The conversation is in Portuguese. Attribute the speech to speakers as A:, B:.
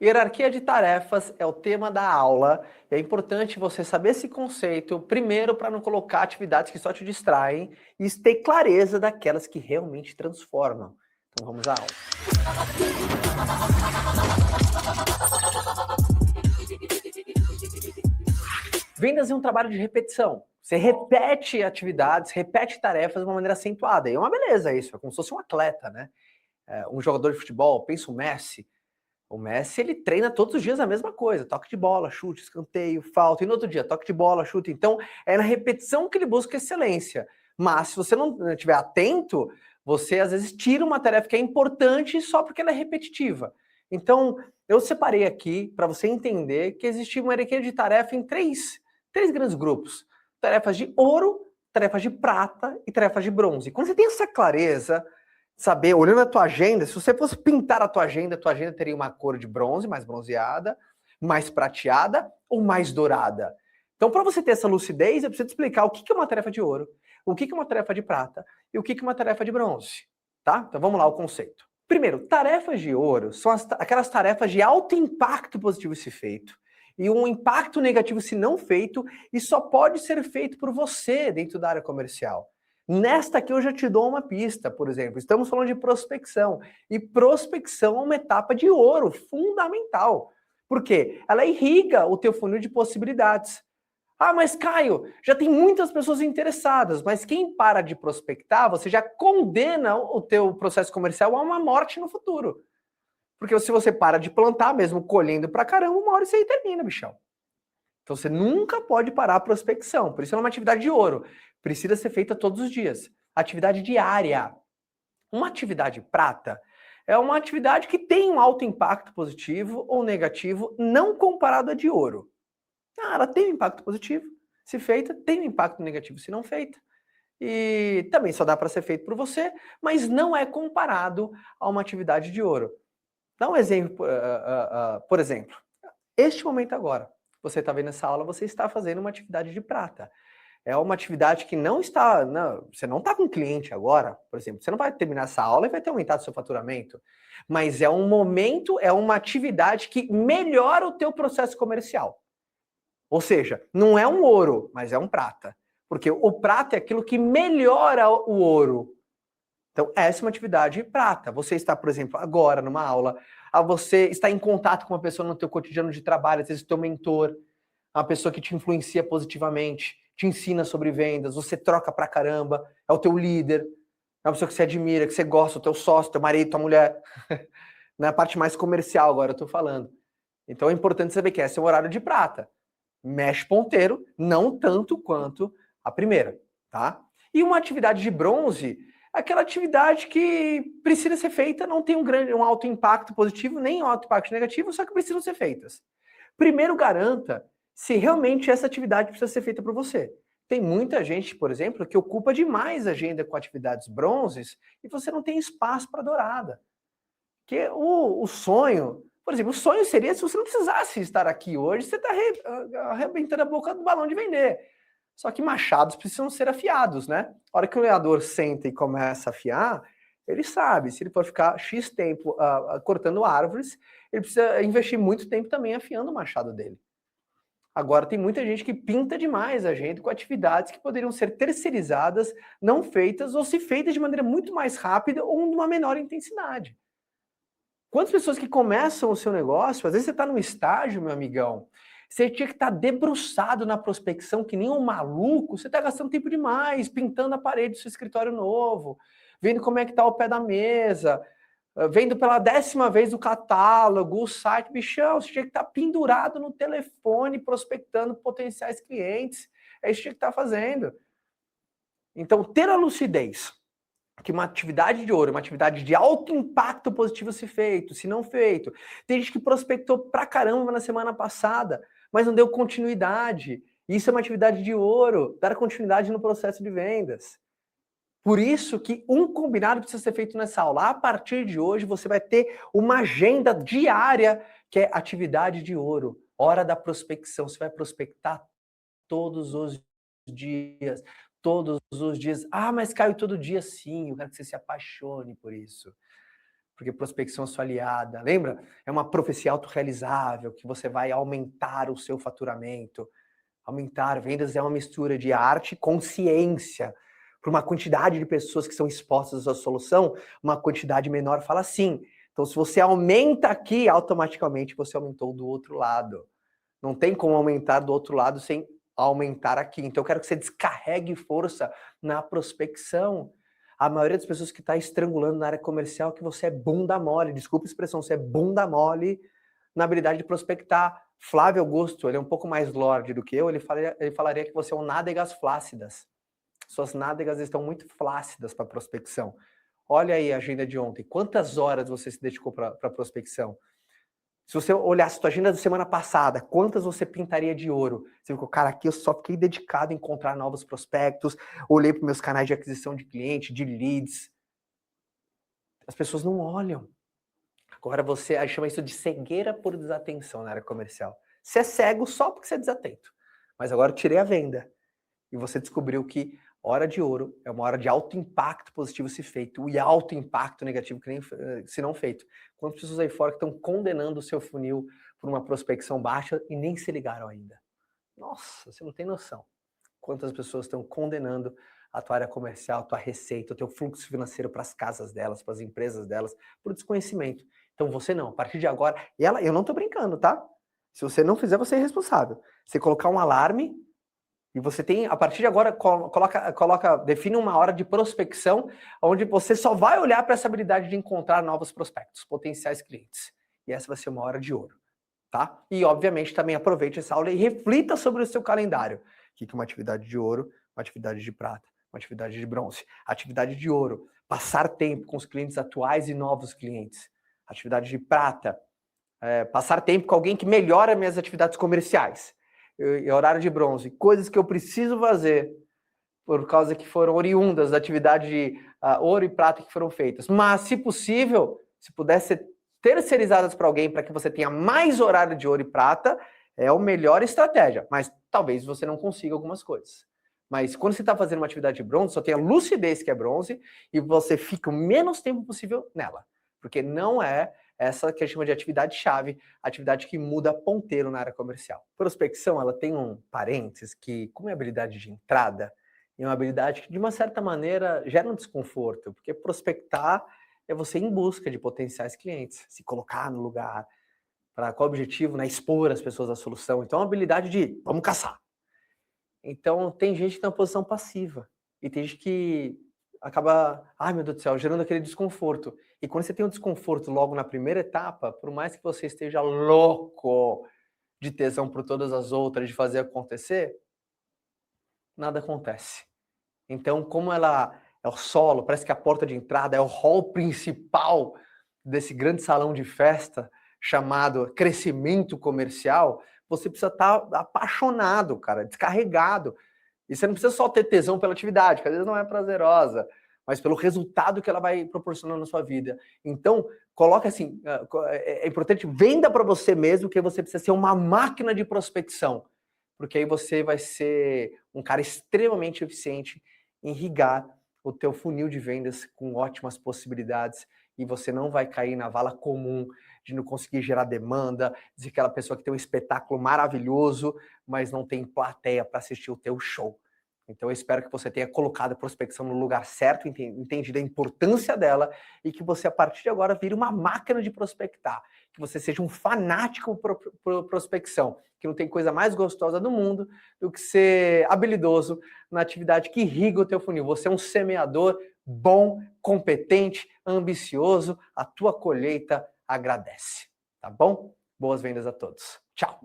A: Hierarquia de tarefas é o tema da aula e é importante você saber esse conceito, primeiro para não colocar atividades que só te distraem e ter clareza daquelas que realmente transformam. Então vamos à aula. Vendas é um trabalho de repetição. Você repete atividades, repete tarefas de uma maneira acentuada. E é uma beleza isso, é como se fosse um atleta, né? Um jogador de futebol, pensa o Messi. O Messi, ele treina todos os dias a mesma coisa, toque de bola, chute, escanteio, falta, e no outro dia, toque de bola, chute. Então, é na repetição que ele busca excelência. Mas, se você não estiver atento, você às vezes tira uma tarefa que é importante só porque ela é repetitiva. Então, eu separei aqui para você entender que existe uma hierarquia de tarefa em três grandes grupos. Tarefas de ouro, tarefas de prata e tarefas de bronze. Quando você tem essa clareza, saber, olhando a tua agenda, se você fosse pintar a tua agenda teria uma cor de bronze, mais bronzeada, mais prateada ou mais dourada. Então, para você ter essa lucidez, eu preciso te explicar o que é uma tarefa de ouro, o que é uma tarefa de prata e o que é uma tarefa de bronze, tá? Então, vamos lá ao conceito. Primeiro, tarefas de ouro são aquelas tarefas de alto impacto positivo se feito e um impacto negativo se não feito, e só pode ser feito por você dentro da área comercial. Nesta aqui eu já te dou uma pista, por exemplo. Estamos falando de prospecção. E prospecção é uma etapa de ouro, fundamental. Por quê? Ela irriga o teu funil de possibilidades. Ah, mas Caio, já tem muitas pessoas interessadas, mas quem para de prospectar, você já condena o teu processo comercial a uma morte no futuro. Porque se você para de plantar, mesmo colhendo pra caramba, uma hora isso aí termina, bichão. Então você nunca pode parar a prospecção. Por isso é uma atividade de ouro. Precisa ser feita todos os dias. Atividade diária. Uma atividade prata é uma atividade que tem um alto impacto positivo ou negativo, não comparado à de ouro. Ela tem um impacto positivo, se feita, tem um impacto negativo se não feita. E também só dá para ser feito por você, mas não é comparado a uma atividade de ouro. Dá um exemplo, por exemplo, este momento agora, você está vendo essa aula, você está fazendo uma atividade de prata. É uma atividade que não está, você não está com cliente agora, por exemplo, você não vai terminar essa aula e vai ter aumentado seu faturamento, mas é um momento, é uma atividade que melhora o teu processo comercial. Ou seja, não é um ouro, mas é um prata, porque o prata é aquilo que melhora o ouro. Então, essa é uma atividade prata. Você está, por exemplo, agora numa aula, você está em contato com uma pessoa no teu cotidiano de trabalho, às vezes teu mentor, uma pessoa que te influencia positivamente, te ensina sobre vendas, você troca pra caramba, é o teu líder, é uma pessoa que você admira, que você gosta, o teu sócio, teu marido, tua mulher. Na parte mais comercial agora eu tô falando. Então é importante saber que esse é o horário de prata. Mexe ponteiro, não tanto quanto a primeira, tá? E uma atividade de bronze, aquela atividade que precisa ser feita, não tem um alto impacto positivo, nem um alto impacto negativo, só que precisam ser feitas. Primeiro garanta se realmente essa atividade precisa ser feita por você. Tem muita gente, por exemplo, que ocupa demais a agenda com atividades bronzes e você não tem espaço para dourada. Que o sonho, por exemplo, o sonho seria se você não precisasse estar aqui hoje, você está arrebentando a boca do balão de vender. Só que machados precisam ser afiados, né? A hora que o lenhador senta e começa a afiar, ele sabe, se ele for ficar X tempo cortando árvores, ele precisa investir muito tempo também afiando o machado dele. Agora, tem muita gente que pinta demais a gente com atividades que poderiam ser terceirizadas, não feitas, ou se feitas de maneira muito mais rápida ou de uma menor intensidade. Quantas pessoas que começam o seu negócio, às vezes você está num estágio, meu amigão, você tinha que estar debruçado na prospecção, que nem um maluco, você está gastando tempo demais, pintando a parede do seu escritório novo, vendo como é que está o pé da mesa, vendo pela 10ª vez o catálogo, o site, bichão, você tinha que estar pendurado no telefone, prospectando potenciais clientes, é isso que tinha que estar fazendo. Então, ter a lucidez que uma atividade de ouro, uma atividade de alto impacto positivo se feito, se não feito. Tem gente que prospectou pra caramba na semana passada, mas não deu continuidade. Isso é uma atividade de ouro, dar continuidade no processo de vendas. Por isso que um combinado precisa ser feito nessa aula. A partir de hoje, você vai ter uma agenda diária, que é atividade de ouro. Hora da prospecção. Você vai prospectar todos os dias. Todos os dias. Ah, mas Caio, todo dia sim. Eu quero que você se apaixone por isso. porque prospecção é sua aliada. Lembra? É uma profecia autorrealizável, que você vai aumentar o seu faturamento. Aumentar, vendas é uma mistura de arte com ciência. Para uma quantidade de pessoas que são expostas à sua solução, uma quantidade menor fala sim. Então, se você aumenta aqui, automaticamente você aumentou do outro lado. Não tem como aumentar do outro lado sem aumentar aqui. Então, eu quero que você descarregue força na prospecção. A maioria das pessoas que está estrangulando na área comercial é que você é bunda mole. Desculpa a expressão, você é bunda mole na habilidade de prospectar. Flávio Augusto, ele é um pouco mais lorde do que eu, ele falaria que você é um nádegas flácidas. Suas nádegas estão muito flácidas para prospecção. Olha aí a agenda de ontem. Quantas horas você se dedicou para prospecção? Se você olhasse a sua agenda da semana passada, quantas você pintaria de ouro? Você ficou, cara, aqui eu só fiquei dedicado em encontrar novos prospectos, olhei para meus canais de aquisição de cliente, de leads. As pessoas não olham. Agora você chama isso de cegueira por desatenção na área comercial. Você é cego só porque você é desatento. Mas agora eu tirei a venda. E você descobriu que hora de ouro é uma hora de alto impacto positivo se feito e alto impacto negativo se não feito. Quantas pessoas aí fora que estão condenando o seu funil por uma prospecção baixa e nem se ligaram ainda? Nossa, você não tem noção. Quantas pessoas estão condenando a tua área comercial, a tua receita, o teu fluxo financeiro para as casas delas, para as empresas delas, por desconhecimento. Então você não, a partir de agora, eu não estou brincando, tá? Se você não fizer, você é responsável. Você colocar um alarme e você tem, a partir de agora, define uma hora de prospecção, onde você só vai olhar para essa habilidade de encontrar novos prospectos, potenciais clientes. E essa vai ser uma hora de ouro, tá? E, obviamente, também aproveite essa aula e reflita sobre o seu calendário. O que é uma atividade de ouro, uma atividade de prata, uma atividade de bronze. Atividade de ouro, passar tempo com os clientes atuais e novos clientes. Atividade de prata, passar tempo com alguém que melhora minhas atividades comerciais. E horário de bronze, coisas que eu preciso fazer por causa que foram oriundas da atividade de ouro e prata que foram feitas. Mas, se possível, se puder ser terceirizadas para alguém para que você tenha mais horário de ouro e prata, é a melhor estratégia. Mas talvez você não consiga algumas coisas. Mas quando você está fazendo uma atividade de bronze, só tem a lucidez que é bronze e você fica o menos tempo possível nela. Porque não é essa que a gente chama de atividade-chave, atividade que muda ponteiro na área comercial. Prospecção, ela tem um parênteses que, como é habilidade de entrada, é uma habilidade que, de uma certa maneira, gera um desconforto, porque prospectar é você ir em busca de potenciais clientes, se colocar no lugar, para qual objetivo? Né? Expor as pessoas à solução. Então, é uma habilidade de, vamos caçar. Então, tem gente que tem uma posição passiva, e tem gente que acaba, ai meu Deus do céu, gerando aquele desconforto. E quando você tem um desconforto logo na primeira etapa, por mais que você esteja louco de tesão por todas as outras, de fazer acontecer, nada acontece. Então, como ela é o solo, parece que a porta de entrada é o hall principal desse grande salão de festa chamado crescimento comercial, você precisa estar apaixonado, cara, descarregado. E você não precisa só ter tesão pela atividade, que às vezes não é prazerosa, mas pelo resultado que ela vai proporcionando na sua vida. Então, coloca assim, é importante, venda para você mesmo que você precisa ser uma máquina de prospecção, porque aí você vai ser um cara extremamente eficiente em irrigar o teu funil de vendas com ótimas possibilidades e você não vai cair na vala comum de não conseguir gerar demanda, de aquela pessoa que tem um espetáculo maravilhoso, mas não tem plateia para assistir o teu show. Então eu espero que você tenha colocado a prospecção no lugar certo, entendido a importância dela e que você a partir de agora vire uma máquina de prospectar, que você seja um fanático por prospecção, que não tem coisa mais gostosa do mundo do que ser habilidoso na atividade que irriga o teu funil. Você é um semeador bom, competente, ambicioso, a tua colheita agradece, tá bom? Boas vendas a todos. Tchau!